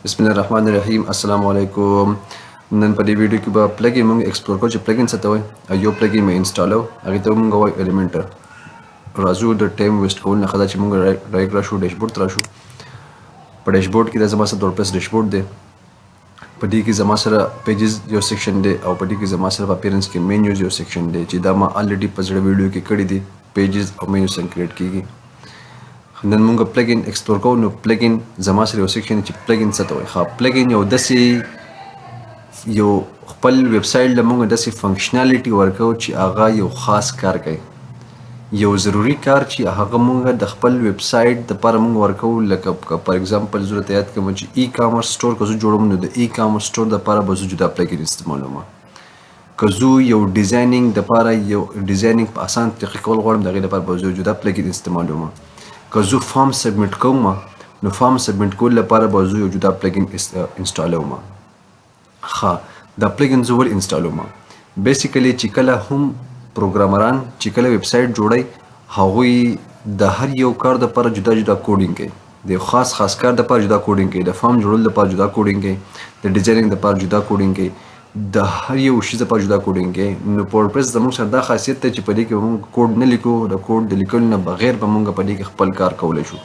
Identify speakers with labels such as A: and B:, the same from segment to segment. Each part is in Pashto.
A: بسم الله الرحمن الرحیم. السلام علیکم. نن په دې ویډیو کې به پلګین موږ ایکسپلور کوو چې پلګین څه ته وایي. یو پلګین مې انسټالو، هغې ته موږ وایو ایلیمنټر. راځو د ټایم ویسټ کول نه ښه ده چې موږ ډایرکټ راشو ډیشبورډ ته راشو. په ډیشبورډ کې دا زما سره وردپریس ډیشبورډ دی. په دې کې زما سره پیجز یو سیکشن دی او په دې کې زما سره په اپیرنس کې مینیوز یو سیکشن دی چې دا ما الریډي په زړه ویډیو کې کړی دی. پیجز او مینیوز څنګه کریټ کیږي. نن موږ پلګین ایکسپلور کوو. نو پلګین زما سره یو سیکشن چې پلګین څه ته وایي. ښه، پلګین یو داسې یو خپل ویب سایټ له موږ داسې فنکشنالیټي ورکوو چې هغه یو خاص کار کوي، یو ضروري کار چې هغه موږ د خپل ویب سایټ دپاره موږ ورکوو. لکه فار ایګزامپل زه درته یاد کړم چې ای کامرس سټور که زه جوړوم نو د ای کامرس سټور دپاره به زه جدا پلګین استعمالوم. که زه یو ډیزاینینګ دپاره یو ډیزاینینګ په اسان طریقې کول غواړم د هغې دپاره به زه جدا پلګین استعمالوم. که زه فارم سبمیټ کوم نو فارم سبمیټ کول لپاره به زه یو جدا پلګین انسټالوم. ښه، دا پلګین زه ولې انسټالوم؟ بیسیکلی چې کله هم پروګرامران چې کله ویب سایټ جوړی هغوی د هر یو کار دپاره جدا جدا کوډینګ کوي. د یو خاص کار دپاره جدا کوډینګ کوي، د فارم جوړولو دپاره جدا کوډینګ کوي، د ډیزاینینګ دپاره جدا کوډینګ کوي، د هر یو شي دپاره جدا کوډینګ کوي. نو په وردپریس زموږ سره دا خاصیت دی چې په دې کې به موږ کوډ نه لیکو، د کوډ د لیکلو نه بغیر به موږ په دې کې خپل کار کولی شو.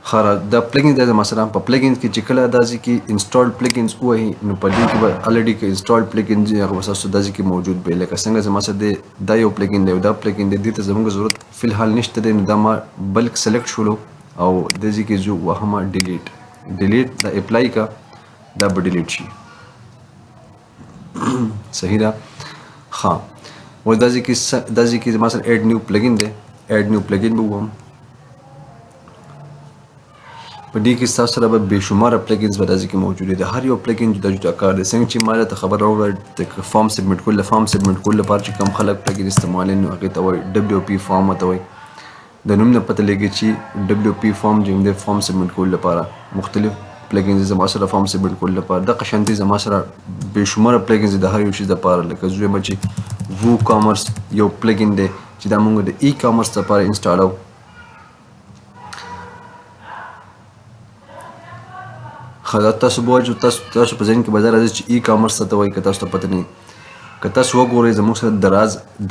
A: ښه، دا پلګین دی زما سره. په پلګین کې چې کله دا ځای کې انسټالډ پلګینز ووهي نو په دې کې به الریډي که انسټالډ پلګین دي هغه به ستاسو دا ځای کې موجود وي. لکه څنګه زما سره دی دا یو پلګین دی او دا پلګین دی، دې ته زموږ ضرورت فی الحال نشته دی. نو دا ما بلک سلیکټ شولو او دې ځای کې زه وهمه ډیلیټ دا اپلای کا، دا به ډیلیټ شي. صحیح ده. ښه، اوس دا ځای کې زما سره ایډ نیو پلګین دی. ایډ نیو پلګین به ووهم. په دې کې ستاسو سره به بېشماره پلګینز به دا ځای کې موجود دي. د هر یو پلګین جدا جدا کار دی. څنګه چې ما راته خبر راوړه د فارم سبمیټ کول، د فارم سبمیټ کولو لپاره چې کوم خلک پلګین استعمالوي نو هغې ته وایي WP فارم ورته وایي. د نوم نه پته لګي چې WP فارم چې دی فارم سبمیټ کولو لپاره مختلف پلګینز زما سره فارم سبمیټ کولو لپاره. دغه شانتې زما سره بېشماره پلګینز د هر یو شي دپاره. لکه زه وایم چې وو کامرس یو پلګین دی چې دا موږ د ای کامرس دپاره انسټالو. ښه، دا تاسو به وایئ تاسو په ذهن کې به دا راځي چې ای کامرس څه ته وایي. که تاسو ته پته نه وي، که تاسو وګورئ زموږ سره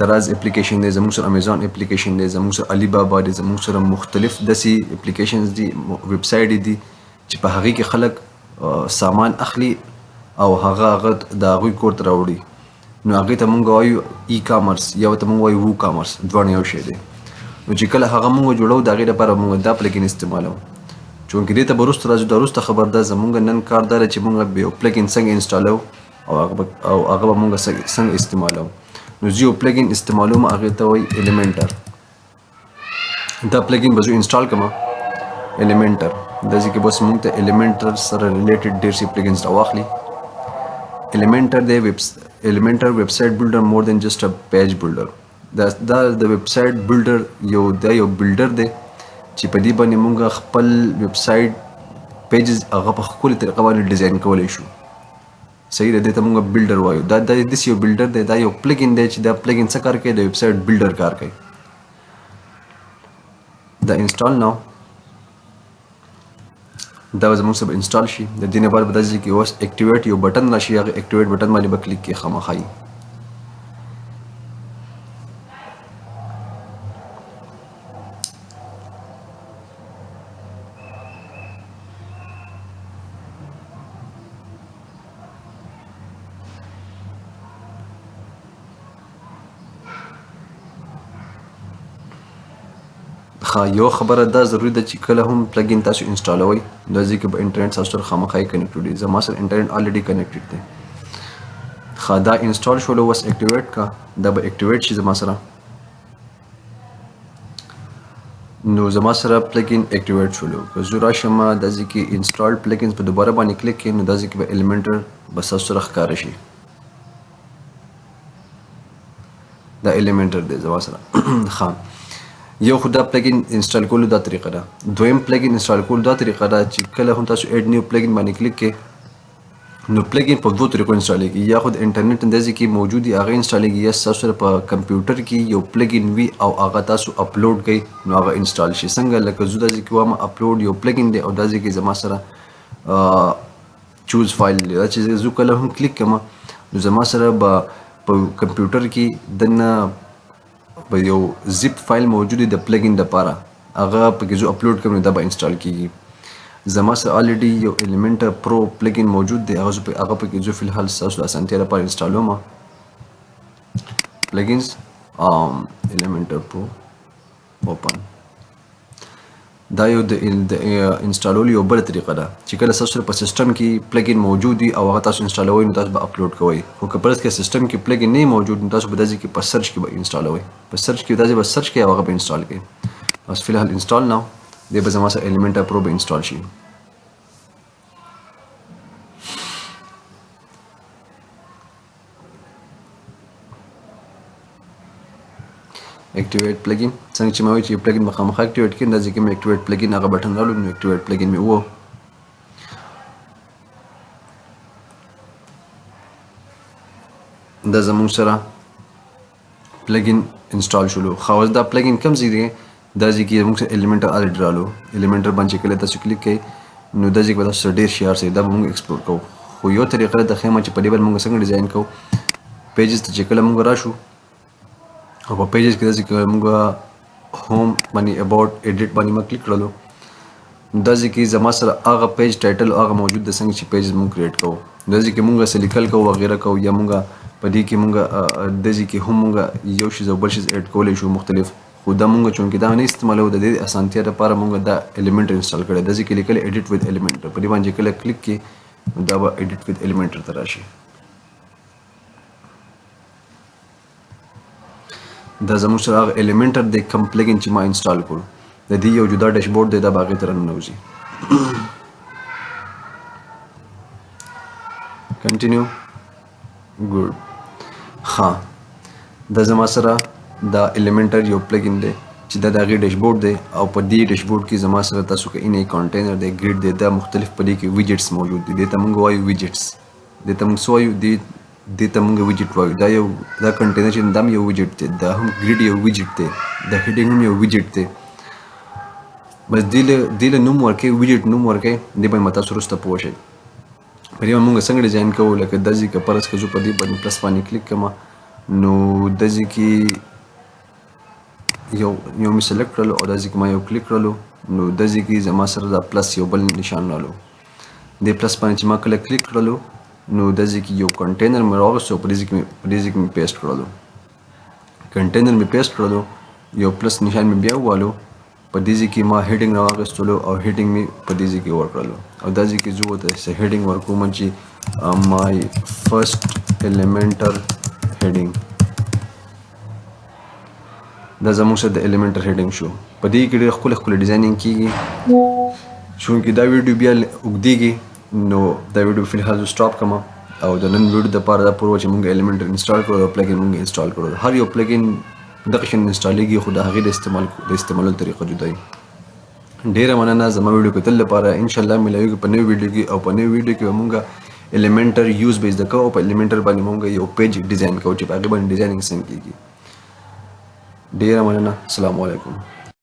A: دراز اپلیکیشن دی، زموږ سره امیزان اپلیکیشن دی، زموږ سره علی بابا دی، زموږ سره مختلف داسې اپلیکیشنز دي، ویب سایټ دي چې په هغې کې خلک سامان اخلي او هغه د هغوی کور ته راوړي. نو هغې ته موږ وایو ای کامرس یا ورته موږ وایو وو کامرس، دواړه یو شی دی. نو چې کله هغه موږ جوړو د هغې لپاره موږ دا پلګین استعمالوو. چونکې دې ته به وروسته راځو، دا وروسته خبر ده. زموږ نن کار دا دی چې موږ یو پلګین څنګه انسټالوو او هغه به موږ څنګه استعمالوو. نو زه یو پلګین استعمالوم، هغې ته وایي ایلیمنټر. دا پلګین به زه انسټال کړم ایلیمنټر. دا ځای کې بس موږ ته ایلیمنټر سره ریلیټډ ډېر څه پلګینز راواخلي. ایلیمنټر دی ایلیمنټر ویب سایټ بلډر مور دین جسټ ا پیج بلډر. دا د ویب سایټ بلډر دا یو بلډر دی چې په دې باندې موږ خپل ویب سایټ پیجز هغه په ښکلې طریقه باندې ډیزاین کولی شو. صحیح ده، دې ته موږ بلډر وایو. دا داسې یو بلډر دی، دا یو پلګین دی چې دا پلګین څه کار کوي؟ د ویب سایټ بلډر کار کوي. دا انسټال ناو دا به زموږ سره انسټال شي. د دې نه بعد به داسې کې اوس اکټیویټ یو بټن راشي، هغه اکټیویټ بټن باندې به کلیک کړئ خامخا. یو خبره دا ضروري ده چې کله هم پلګین تاسو انسټالوئ دا ځای کې به انټرنټ تاسو سره خامخا کنیکټ وي. زما سره انټرنټ الریډي کنیکټډ دی. ښه، دا انسټال شولو، اوس اکټیویټ کا، دا به اکټیویټ شي زما سره. نو زما سره پلګین اکټیویټ شولو. که زه راشم دا ځای کې انسټالډ پلګینز په دوباره باندې کلیک کړئ نو دا ځای کې به ایلیمنټر به ستاسو سره ښکاره شي. دا ایلیمنټر دی زما سره. ښه، یو خو دا پلګین انسټال کولو دا طریقه ده. دویم پلګین انسټال کولو دا طریقه ده چې کله هم تاسو ایډ نیو پلګین باندې کلیک کړئ نو پلګین په دوو طریقو انسټالیږي. یا خو د انټرنیټ اندازې کې موجود وي هغه انسټالیږي، یا ستاسو سره په کمپیوټر کې یو پلګین وي او هغه تاسو اپلوډ کړئ نو هغه انسټال شي. څنګه؟ لکه زه دا ځای کې وایم اپلوډ یو پلګین دی او دا ځای کې زما سره چوز فایل دا چې زه کله هم کلیک کوم نو زما سره به په کمپیوټر کې دنه به یو زیپ فایل موجود دی د پلګین دپاره هغه پکې زه اپلوډ کوم نو دا به انسټال کیږي زما سره الریډي یو ایلیمنټر پرو پلګین موجود دی هغه پکې زه فی الحال ستاسو د اسانتیا لپاره انسټالوم plugins Elementor Pro open دا یو د انسټالولو یو بل طریقه ده چې کله تاسو په سیستم کې پلګین موجود وي او هغه تاسو انسټالوئ نو تاسو به اپلوډ کوئ خو که پرځ کې سیستم کې پلګین نه موجود نو تاسو به داسې کې په سرچ کې به انسټالوئ په سرچ کې داسې به سرچ کې هغه به انسټال کړئ بس فی الحال انسټال نو دې به زما سره Elementor Pro به انسټال شي اکټیویټ پلګین څنګه چې ما وایي چې پلګین مخامخ اکټیویټ کړئ دا ځکه مې اکټیویټ پلګین هغه بټن رالو نو اکټیویټ پلګین مې وو دا زموږ سره پلګین انسټال شولو خو دا پلګین کوم ځای دی دا ځای کې موږ سره Elementor الریډي رالو Elementor باندې کله تاسو کلیک کړئ نو دا ځای کې به تاسو ډېر شیار سي دا موږ ایکسپلور کوو خو یو طریقه ده خیمه چې په دې باندې موږ څنګه ډیزاین کوو پیجز ته چې کله موږ راشو او په پیجز کې داسې موږ هوم باندې اباوټ ایډیټ باندې ما کلیک کړلو دا ځکه زما سره هغه پیج ټایټل هغه موجود د څنګه چې پیج موږ کریټ کوو دا ځکه موږ سلیکل کوو وغیرہ کوو یا موږ په دې کې موږ د ځکه هم موږ یو شی او بل شی اډ کولای شو مختلف خو دا موږ چونکې دا نه استعمالو د دې اسانتیا لپاره موږ دا Elementor انسټال کړی دا ځکه لیکل ایډیټ وذ Elementor په دې باندې کله کلیک کې دا به ایډیټ وذ Elementor ته راشي دا زموږ سره هغه Elementor د کوم پلګین چې ما انسټال کړو د دې یو جدا ډیشبورډ دی دا باغې تر ننوځي کنټینیو ګډ ها دا زما سره دا Elementor یو پلګین دی چې دا د هغې ډیشبورډ دی او په دې ډیشبورډ کې زما سره تاسو که انې کانټینر دی ګریډ دی دا مختلف په دې کې ویجټس موجود دي دې ته موږ وایو ویجټس دې ته موږ څه وایو دې ته موږ ویجټ وایو دا کنټینر چې دا هم یو ویجټ دی دا هم ګریډ یو ویجټ دی دا هیډینګ هم یو ویجټ دی بس دې له نوم ورکړئ ویجټ نوم ورکړئ دې باندې به تاسو وروسته پوه شئ په دې موږ څنګه ډیزاین کوو لکه دا ځای که فرض کړو په دې باندې پلس باندې کلیک کړم نو دا ځای کې یو مې سلیکټ کړلو او دا ځای کې ما یو کلیک کړلو نو دا ځای کې زما سره دا پلس یو بل نشان رالو دې پلس باندې چې ما کله کلیک کړلو نو دا ځای کې یو کنټینر مې راوستو په دې ځای کې مې پیسټ کړلو کنټینر مې پیسټ کړلو یو پلس نشان مې بیا ووالو په دې ځای کې ما هیډینګ راواخیستلو او هیډینګ مې په دې ځای کې ورکړلو او دا ځای کې زه ورته هیډینګ ورکوم چې مای فرسټ Elementor هیډینګ دا زموږ سره د Elementor هیډینګ شو په دې کې ډېر ښکلی ډیزاینینګ کیږي چونکې دا ویډیو بیا اوږدیږي نو دا ویډیو فی الحال زه سټاپ کړم او د نن ویډیو دپاره دا پوره چې موږ Elementor انسټال کړو او پلګین موږ انسټال کړو هر یو پلګین دغه شان انسټالیږي خو د هغې د استعمالولو طریقه جدا وي ډېره مننه زما ویډیو کتل لپاره انشاءالله ملاویږي په نوي ویډیو کې او په نوي ویډیو کې به موږ Elementor یوز به زده کوو او په Elementor باندې موږ یو پیج ډیزاین کوو چې په هغې باندې ډیزاینینګ څنګه کیږي ډېره مننه السلام علیکم